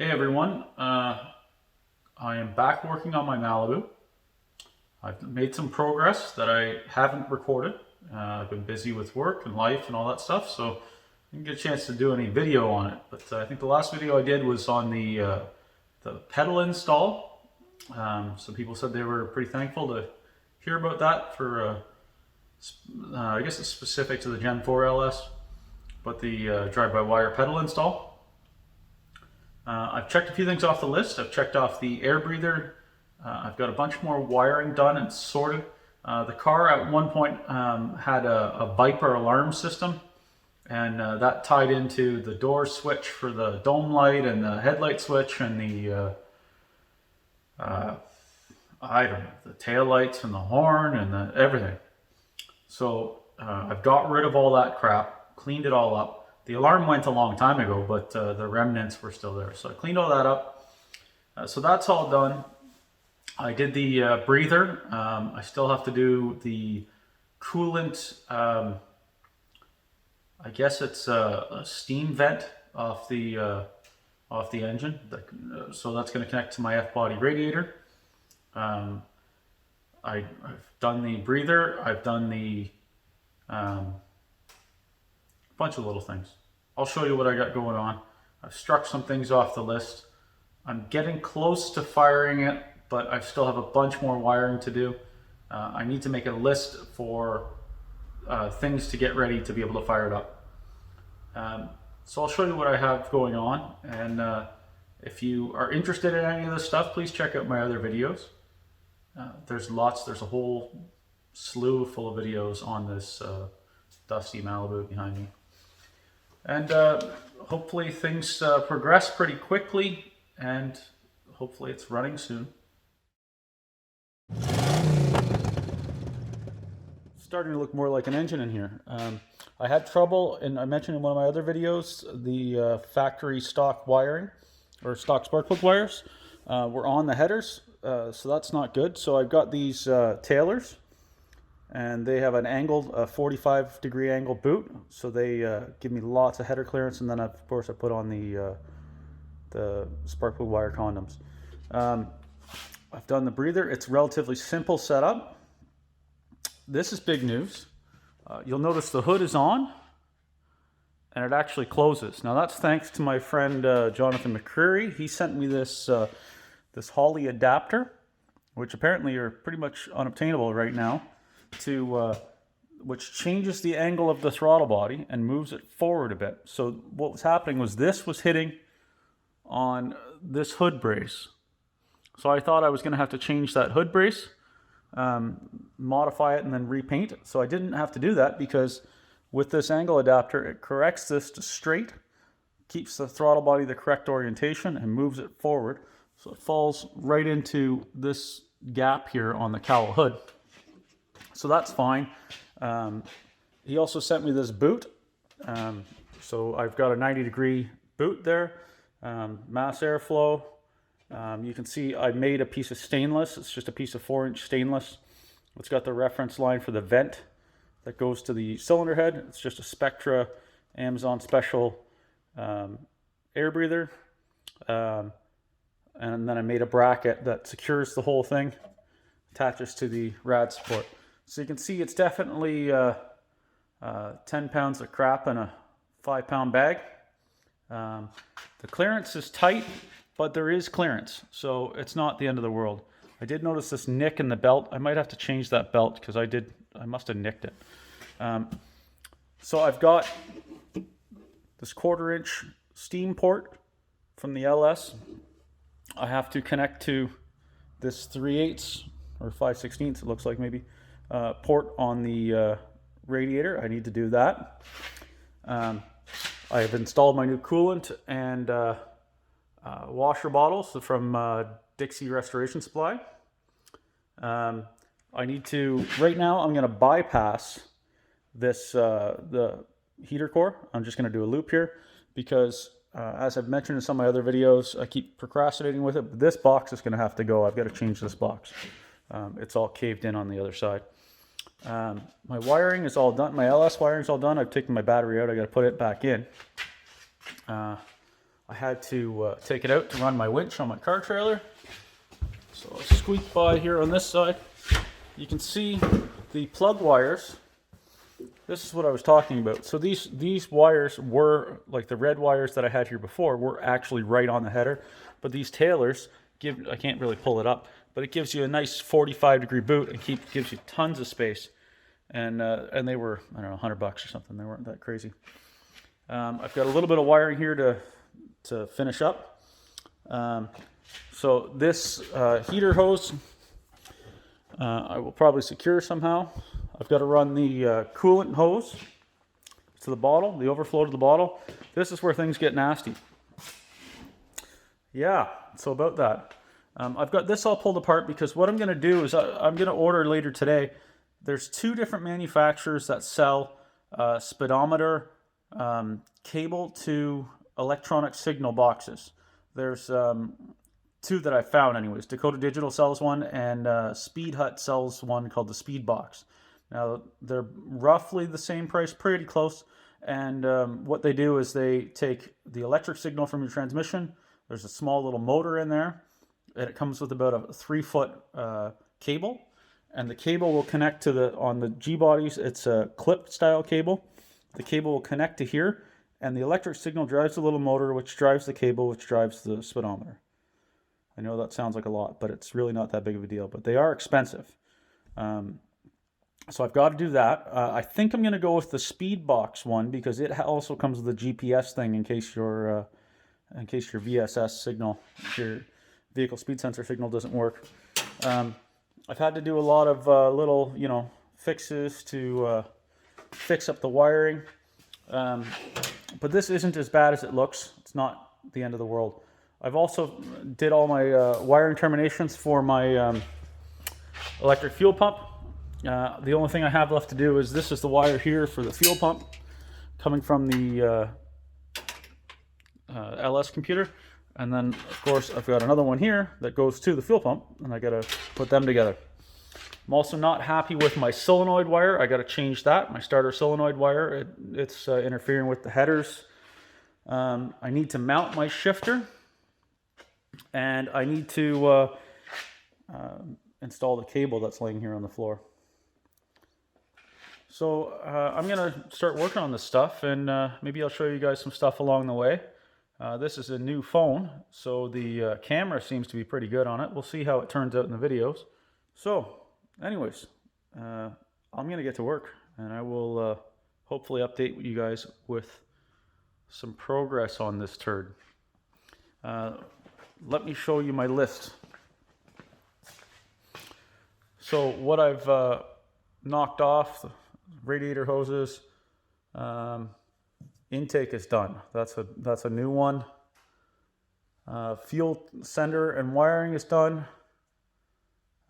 Hey everyone, I am back working on my Malibu. I've made some progress that I haven't recorded. I've been busy with work and life and all that stuff, so I didn't get a chance to do any video on it. But I think the last video I did was on the pedal install. Some people said they were pretty thankful to hear about that for, I guess it's specific to the Gen 4 LS, but the drive-by-wire pedal install. I've checked a few things off the list. I've checked off the air breather. I've got a bunch more wiring done and sorted. The car at one point had a Viper alarm system, and that tied into the door switch for the dome light and the headlight switch and the, I don't know, the tail lights and the horn and everything. So I've got rid of all that crap, cleaned it all up. The alarm went a long time ago, but the remnants were still there. So I cleaned all that up. So that's all done. I did the breather. I still have to do the coolant. I guess it's a steam vent off the engine. So that's going to connect to my F-body radiator. I've done the breather. I've done the bunch of little things. I'll show you what I got going on. I've struck some things off the list. I'm getting close to firing it, but I still have a bunch more wiring to do. I need to make a list for things to get ready to be able to fire it up. So I'll show you what I have going on, and if you are interested in any of this stuff, please check out my other videos. There's a whole slew full of videos on this dusty Malibu behind me. And hopefully things progress pretty quickly, and hopefully it's running soon. Starting to look more like an engine in here. I had trouble, and I mentioned in one of my other videos, the factory stock wiring, or stock spark plug wires, were on the headers, so that's not good. So I've got these tailors, and they have an angled 45-degree angle boot, so they give me lots of header clearance. And then of course I put on the spark plug wire condoms. I've done the breather. It's relatively simple setup. This is big news. You'll notice the hood is on and it actually closes. Now that's thanks to my friend Jonathan McCreary. He sent me this this Holley adapter, which apparently are pretty much unobtainable right now, which changes the angle of the throttle body and moves it forward a bit. So what was happening was this was hitting on this hood brace. So I thought I was going to have to change that hood brace, modify it, and then repaint it. So I didn't have to do that, because with this angle adapter, it corrects this to straight, keeps the throttle body the correct orientation, and moves it forward. So it falls right into this gap here on the cowl hood. So that's fine. He also sent me this boot. So I've got a 90-degree boot there, mass airflow. You can see I made a piece of stainless. It's just a piece of 4-inch stainless. It's got the reference line for the vent that goes to the cylinder head. It's just a Spectra Amazon special air breather. And then I made a bracket that secures the whole thing, attaches to the rad support. So you can see it's definitely 10 pounds of crap in a 5-pound bag. The clearance is tight, but there is clearance, so it's not the end of the world. I did notice this nick in the belt. I might have to change that belt, because I must have nicked it. So I've got this 1/4-inch steam port from the LS. I have to connect to this 3/8 or 5/16, it looks like maybe, port on the radiator. I need to do that. I have installed my new coolant and washer bottles from Dixie Restoration Supply. I need to, right now I'm going to bypass this the heater core. I'm just going to do a loop here, because as I've mentioned in some of my other videos, I keep procrastinating with it, but this box is going to have to go. I've got to change this box. It's all caved in on the other side. My wiring is all done. My LS wiring is all done. I've taken my battery out. I got to put it back in. I had to take it out to run my winch on my car trailer. So I'll squeak by here on this side. You can see the plug wires. This is what I was talking about. So these wires were, like the red wires that I had here before, were actually right on the header. But these tailors give, I can't really pull it up, but it gives you a nice 45-degree boot and gives you tons of space. And they were, I don't know, $100 or something. They weren't that crazy. I've got a little bit of wiring here to finish up. So this heater hose, I will probably secure somehow. I've got to run the coolant hose to the bottle, the overflow to the bottle. This is where things get nasty. Yeah, so about that. I've got this all pulled apart because what I'm going to do is I'm going to order later today. There's 2 different manufacturers that sell speedometer cable to electronic signal boxes. There's 2 that I found anyways. Dakota Digital sells one, and Speed Hut sells one called the Speed Box. Now, they're roughly the same price, pretty close. And what they do is they take the electric signal from your transmission. There's a small little motor in there, and it comes with about a 3-foot cable. And the cable will connect to on the G-bodies, it's a clip style cable. The cable will connect to here, and the electric signal drives the little motor, which drives the cable, which drives the speedometer. I know that sounds like a lot, but it's really not that big of a deal. But they are expensive. So I've got to do that. I think I'm going to go with the Speed Box one because it also comes with a GPS thing in case your VSS signal, your vehicle speed sensor signal doesn't work. I've had to do a lot of little, fixes to fix up the wiring. But this isn't as bad as it looks. It's not the end of the world. I've also did all my wiring terminations for my electric fuel pump. The only thing I have left to do is this is the wire here for the fuel pump coming from the LS computer. And then, of course, I've got another one here that goes to the fuel pump, and I got to put them together. I'm also not happy with my solenoid wire. I got to change that, my starter solenoid wire. It's interfering with the headers. I need to mount my shifter, and I need to install the cable that's laying here on the floor. So I'm going to start working on this stuff, and maybe I'll show you guys some stuff along the way. This is a new phone, so the camera seems to be pretty good on it. We'll see how it turns out in the videos. So, anyways, I'm going to get to work, and I will hopefully update you guys with some progress on this turd. Let me show you my list. So what I've knocked off, the radiator hoses, intake is done. That's a new one. Fuel sender and wiring is done.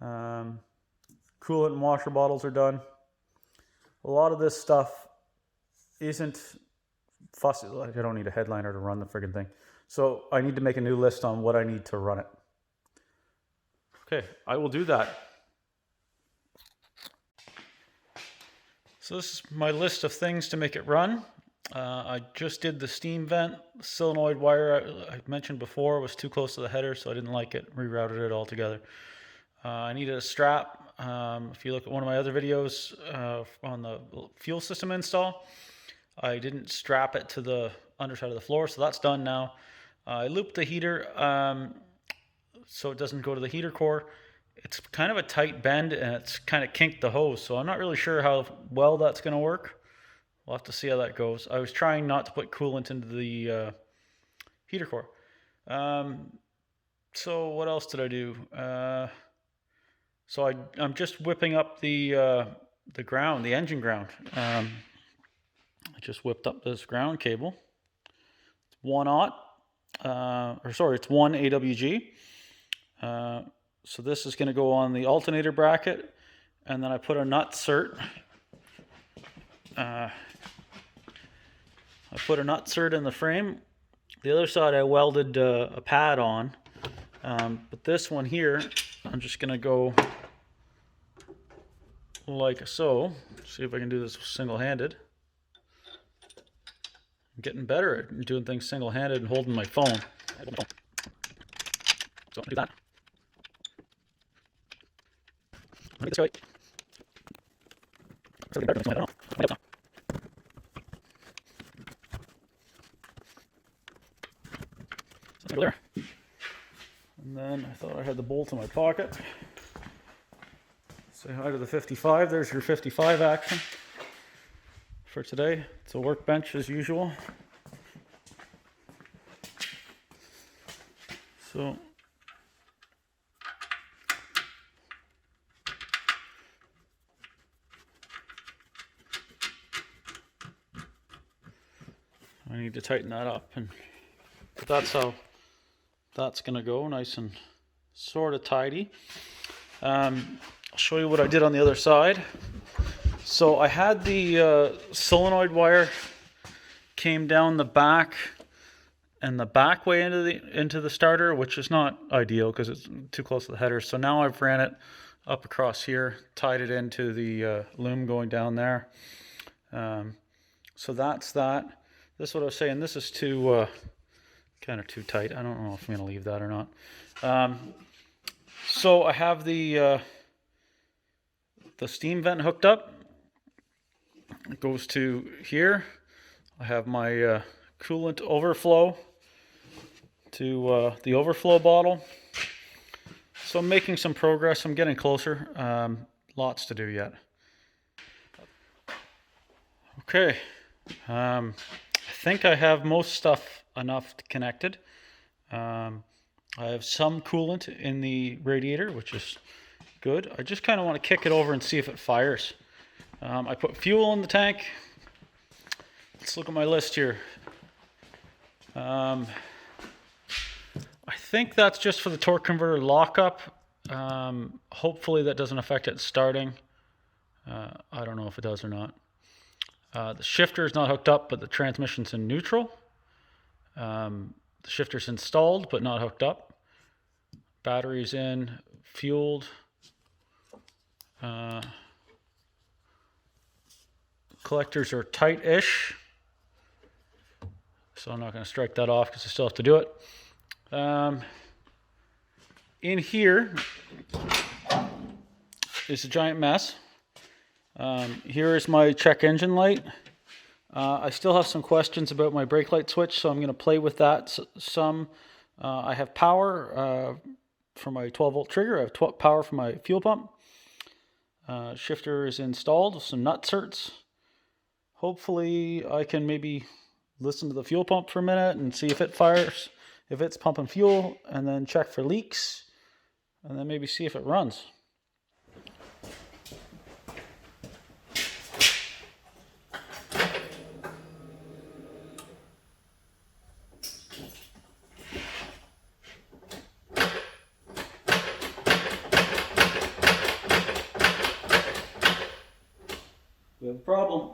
Coolant and washer bottles are done. A lot of this stuff isn't fussy. Like, I don't need a headliner to run the friggin' thing. So I need to make a new list on what I need to run it. Okay, I will do that. So this is my list of things to make it run. I just did the steam vent. The solenoid wire I mentioned before was too close to the header, so I didn't like it. Rerouted it all together. I needed a strap. If you look at one of my other videos on the fuel system install, I didn't strap it to the underside of the floor, so that's done now. I looped the heater so it doesn't go to the heater core. It's kind of a tight bend, and it's kind of kinked the hose, so I'm not really sure how well that's going to work. We'll have to see how that goes. I was trying not to put coolant into the heater core. So what else did I do? So I'm just whipping up the ground, the engine ground. I just whipped up this ground cable. It's 1/0, it's 1 AWG. So this is going to go on the alternator bracket, and then I put a nut cert. I put a nut cert in the frame. The other side I welded a pad on, but this one here, I'm just going to go like so. See if I can do this single-handed. I'm getting better at doing things single-handed and holding my phone. So I'm gonna do that. I'll make this right. It's better than there. And then I thought I had the bolt in my pocket. Say hi to the 55. There's your 55 action for today. It's a workbench as usual. So I need to tighten that up, and that's how that's gonna go, nice and sort of tidy. I'll show you what I did on the other side. So I had the solenoid wire came down the back and the back way into the starter, which is not ideal because it's too close to the header. So now I've ran it up across here, tied it into the loom going down there. So that's that. This is what I was saying. This is too kind of too tight. I don't know if I'm going to leave that or not. So I have the steam vent hooked up. It goes to here. I have my coolant overflow to the overflow bottle. So I'm making some progress. I'm getting closer. Lots to do yet. Okay. I think I have most stuff enough connected. I have some coolant in the radiator, which is good. I just kind of want to kick it over and see if it fires. I put fuel in the tank. Let's look at my list here. I think that's just for the torque converter lockup. Hopefully that doesn't affect it starting. I don't know if it does or not. The shifter is not hooked up, but the transmission's in neutral. The shifter's installed, but not hooked up. Battery's in, fueled. Collectors are tight-ish. So I'm not going to strike that off because I still have to do it. In here is a giant mess. Here is my check engine light. I still have some questions about my brake light switch, so I'm going to play with that some. I have power for my 12-volt trigger. I have power for my fuel pump. Shifter is installed with some nutserts. Hopefully I can maybe listen to the fuel pump for a minute and see if it fires, if it's pumping fuel, and then check for leaks, and then maybe see if it runs. We have a problem.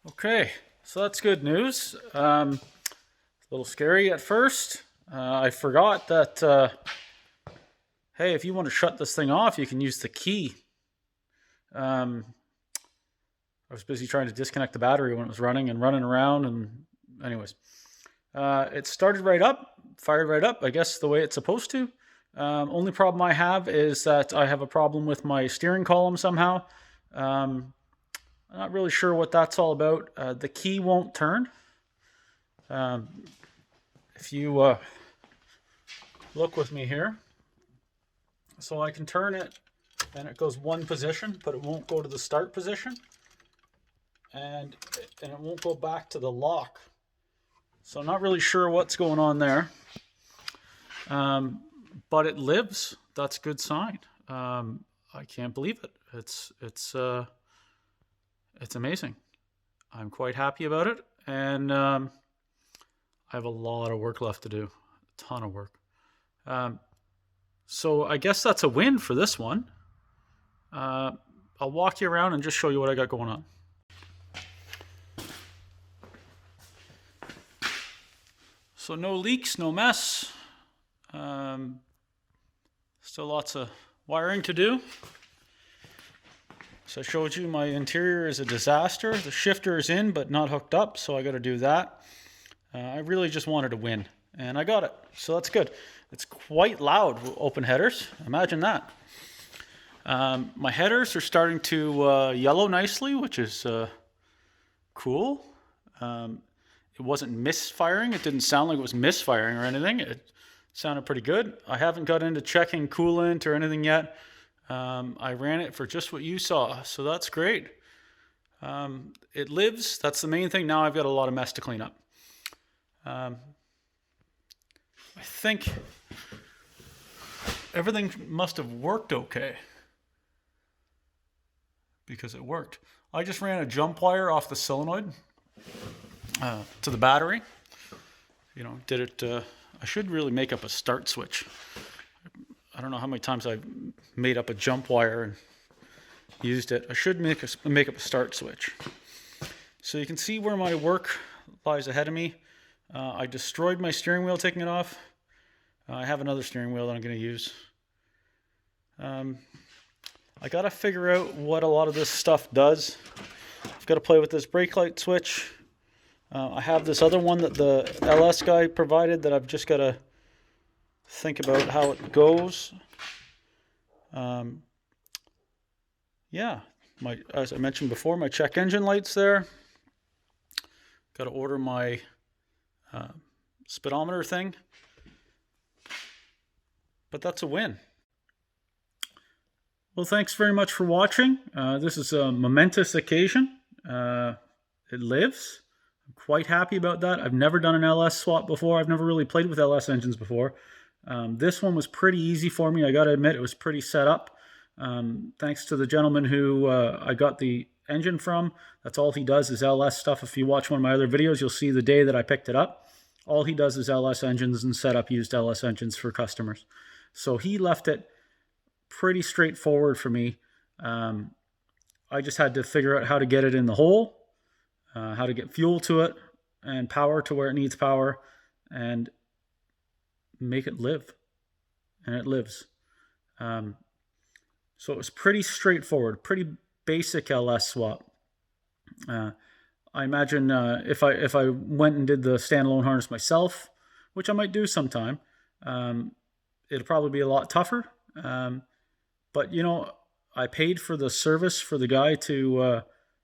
Okay, so that's good news. A little scary at first. I forgot that, hey, if you want to shut this thing off, you can use the key. I was busy trying to disconnect the battery when it was running and running around, and anyways. It started right up, fired right up, I guess the way it's supposed to. Only problem I have is that I have a problem with my steering column somehow. I'm not really sure what that's all about. The key won't turn. If you look with me here, so I can turn it and it goes one position, but it won't go to the start position, and it won't go back to the lock. So I'm not really sure what's going on there, but it lives. That's a good sign. I can't believe it. It's amazing. I'm quite happy about it, and I have a lot of work left to do, a ton of work. So I guess that's a win for this one. I'll walk you around and just show you what I got going on. So no leaks, no mess. Still lots of wiring to do. So I showed you my interior is a disaster. The shifter is in but not hooked up, so I got to do that. I really just wanted to win, and I got it. So that's good. It's quite loud, open headers. Imagine that. My headers are starting to yellow nicely, which is cool. It wasn't misfiring. It didn't sound like it was misfiring or anything. It sounded pretty good. I haven't got into checking coolant or anything yet. I ran it for just what you saw, so that's great. It lives. That's the main thing. Now I've got a lot of mess to clean up. I think everything must have worked okay, because it worked. I just ran a jump wire off the solenoid to the battery. You know, did it. I should really make up a start switch. I don't know how many times I've made up a jump wire and used it. I should make up a start switch. So you can see where my work lies ahead of me. I destroyed my steering wheel taking it off. I have another steering wheel that I'm going to use. I got to figure out what a lot of this stuff does. I've got to play with this brake light switch. I have this other one that the LS guy provided that I've just got to think about how it goes. Yeah, as I mentioned before, my check engine light's there. Got to order my speedometer thing. But that's a win. Well, thanks very much for watching. This is a momentous occasion. It lives. I'm quite happy about that. I've never done an LS swap before. I've never really played with LS engines before. This one was pretty easy for me. I got to admit, it was pretty set up. Thanks to the gentleman who I got the engine from. That's all he does is LS stuff. If you watch one of my other videos, you'll see the day that I picked it up. All he does is LS engines and set up used LS engines for customers. So he left it pretty straightforward for me. I just had to figure out how to get it in the hole, how to get fuel to it, and power to where it needs power, and make it live. And it lives. So it was pretty straightforward, pretty basic LS swap. I imagine if I went and did the standalone harness myself, which I might do sometime, it'll probably be a lot tougher. But, you know, I paid for the service for the guy to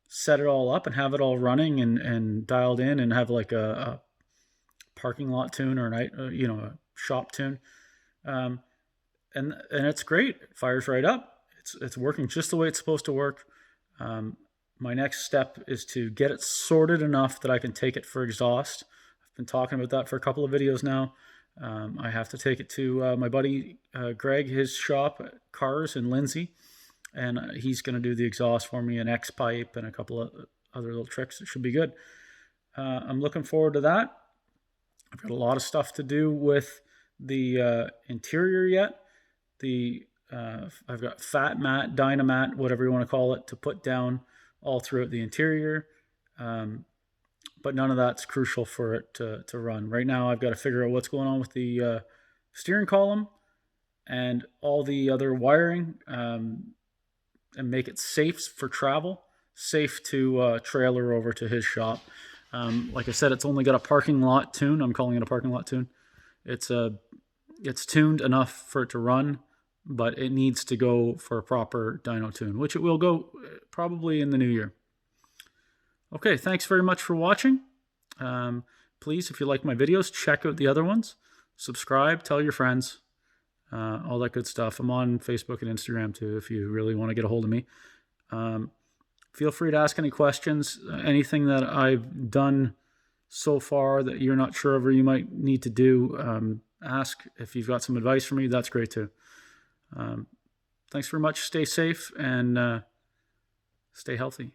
set it all up and have it all running and dialed in and have like a parking lot tune or a shop tune. And it's great. It fires right up. It's working just the way it's supposed to work. My next step is to get it sorted enough that I can take it for exhaust. I've been talking about that for a couple of videos now. I have to take it to my buddy Greg, his shop, Cars in Lindsay, and he's going to do the exhaust for me, an X pipe, and a couple of other little tricks. It should be good. I'm looking forward to that. I've got a lot of stuff to do with the interior yet. I've got fat mat, dynamat, whatever you want to call it, to put down all throughout the interior. but none of that's crucial for it to run. Right now, I've got to figure out what's going on with the steering column and all the other wiring, and make it safe for travel, safe to trailer over to his shop. Like I said, it's only got a parking lot tune. I'm calling it a parking lot tune. It's tuned enough for it to run, but it needs to go for a proper dyno tune, which it will go probably in the new year. Okay, thanks very much for watching. Please, if you like my videos, check out the other ones. Subscribe, tell your friends, all that good stuff. I'm on Facebook and Instagram too if you really want to get a hold of me. Feel free to ask any questions. Anything that I've done so far that you're not sure of or you might need to do, ask. If you've got some advice for me, that's great too. Thanks very much. Stay safe and stay healthy.